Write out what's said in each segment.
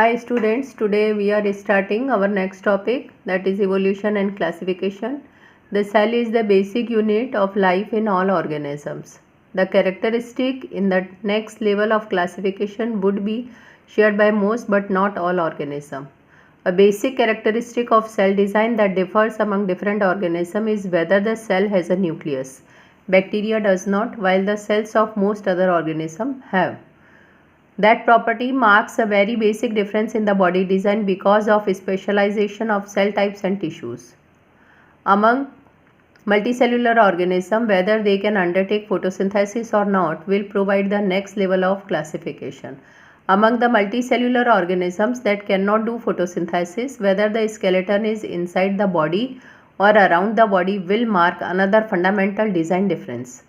Hi students, today we are starting our next topic, that is evolution and classification. The cell is the basic unit of life in all organisms. The characteristic in the next level of classification would be shared by most but not all organisms. A basic characteristic of cell design that differs among different organisms is whether the cell has a nucleus. Bacteria does not, while the cells of most other organisms have. That property marks a very basic difference in the body design because of specialization of cell types and tissues. Among multicellular organisms, whether they can undertake photosynthesis or not will provide the next level of classification. Among the multicellular organisms that cannot do photosynthesis, whether the skeleton is inside the body or around the body will mark another fundamental design difference.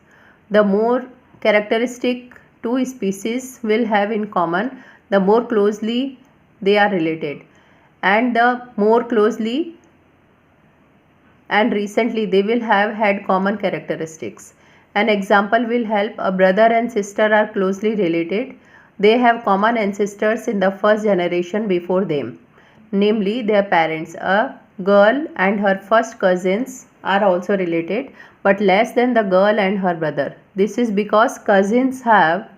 The more characteristic two species will have in common, the more closely they are related, and the more closely and recently they will have had common characteristics. An example will help. A brother and sister are closely related. They have common ancestors in the first generation before them, namely their parents. A girl and her first cousins are also related, but less than the girl and her brother. This is because cousins have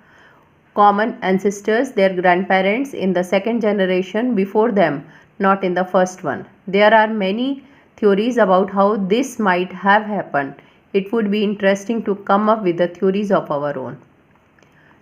common ancestors, their grandparents, in the second generation before them, not in the first one. There are many theories about how this might have happened. It would be interesting to come up with the theories of our own.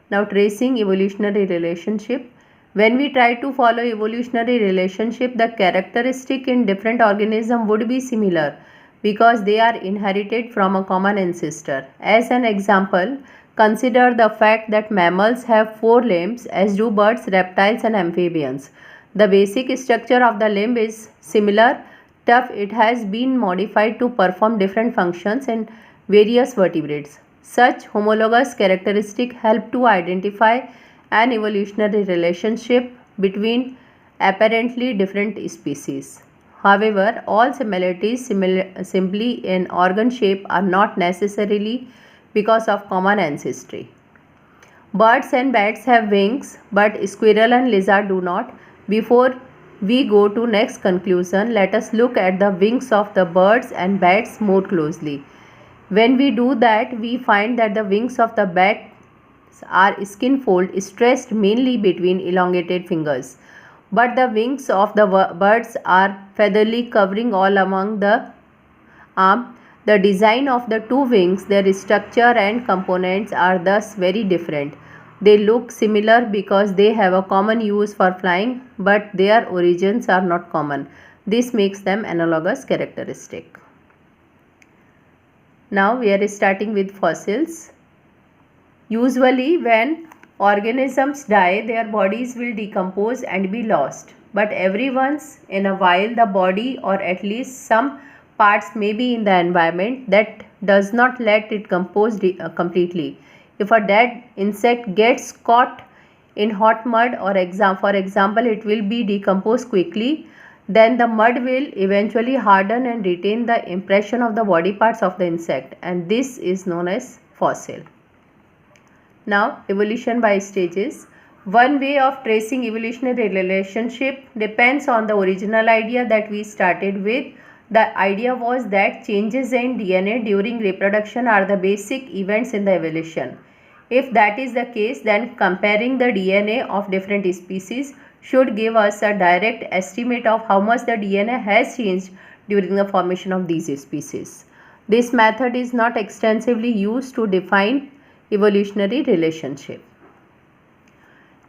Now, tracing evolutionary relationship. When we try to follow evolutionary relationship, the characteristic in different organisms would be similar because they are inherited from a common ancestor. As an example, consider the fact that mammals have 4 limbs, as do birds, reptiles and amphibians. The basic structure of the limb is similar, tough. It has been modified to perform different functions in various vertebrates. Such homologous characteristics help to identify an evolutionary relationship between apparently different species. However, all similarities simply in organ shape are not necessarily because of common ancestry. Birds and bats have wings, but squirrel and lizard do not. Before we go to next conclusion, let us look at the wings of the birds and bats more closely. When we do that, we find that the wings of the bats are skin fold stretched mainly between elongated fingers, but the wings of the birds are featherly covering all along the arm. The design of the two wings, their structure and components are thus very different. They look similar because they have a common use for flying, but their origins are not common. This makes them analogous characteristic. Now we are starting with fossils. Usually when organisms die, their bodies will decompose and be lost. But every once in a while the body, or at least some parts, may be in the environment that does not let it compose completely. If a dead insect gets caught in hot mud, or for example it will be decomposed quickly, then the mud will eventually harden and retain the impression of the body parts of the insect, and this is known as fossil. Now, evolution by stages. One way of tracing evolutionary relationship depends on the original idea that we started with. The idea was that changes in DNA during reproduction are the basic events in the evolution. If that is the case, then comparing the DNA of different species should give us a direct estimate of how much the DNA has changed during the formation of these species. This method is not extensively used to define evolutionary relationship.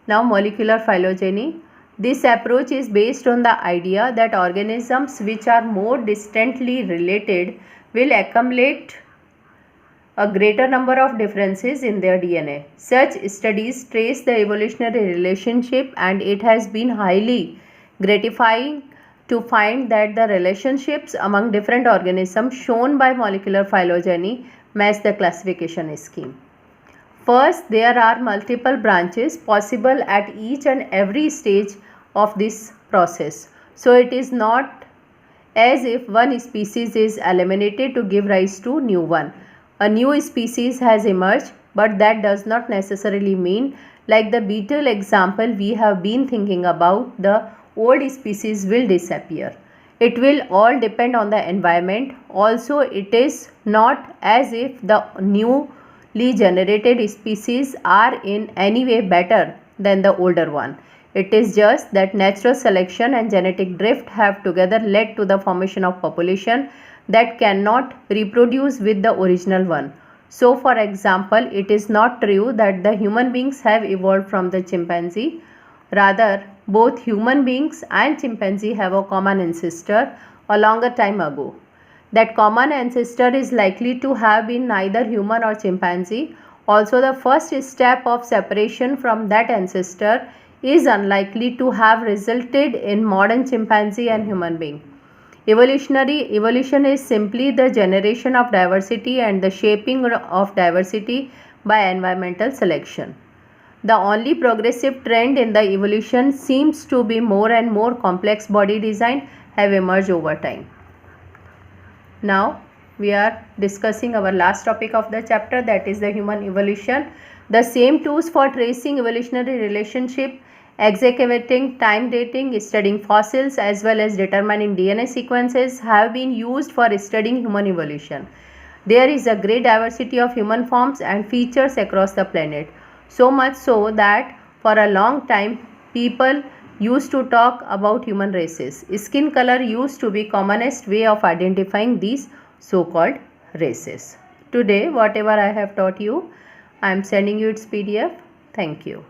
Now, molecular phylogeny. This approach is based on the idea that organisms which are more distantly related will accumulate a greater number of differences in their DNA. Such studies trace the evolutionary relationship, and it has been highly gratifying to find that the relationships among different organisms shown by molecular phylogeny match the classification scheme. First, there are multiple branches possible at each and every stage of this process. So it is not as if one species is eliminated to give rise to new one. A new species has emerged, but that does not necessarily mean Like the beetle example we have been thinking about, the old species will disappear. It will all depend on the environment. Also, it is not as if the newly generated species are in any way better than the older one. It is just that natural selection and genetic drift have together led to the formation of population that cannot reproduce with the original one. So, for example, it is not true that the human beings have evolved from the chimpanzee. Rather, both human beings and chimpanzee have a common ancestor a longer time ago. That common ancestor is likely to have been neither human or chimpanzee. Also, the first step of separation from that ancestor is unlikely to have resulted in modern chimpanzee and human being. Evolution is simply the generation of diversity and the shaping of diversity by environmental selection. The only progressive trend in the evolution seems to be more and more complex body design have emerged over time. Now we are discussing our last topic of the chapter, that is the human evolution. The same tools for tracing evolutionary relationship, excavating, time dating, studying fossils as well as determining DNA sequences have been used for studying human evolution. There is a great diversity of human forms and features across the planet. So much so that for a long time people used to talk about human races. Skin color used to be commonest way of identifying these so-called races. Today, whatever I have taught you, I am sending you its PDF. Thank you.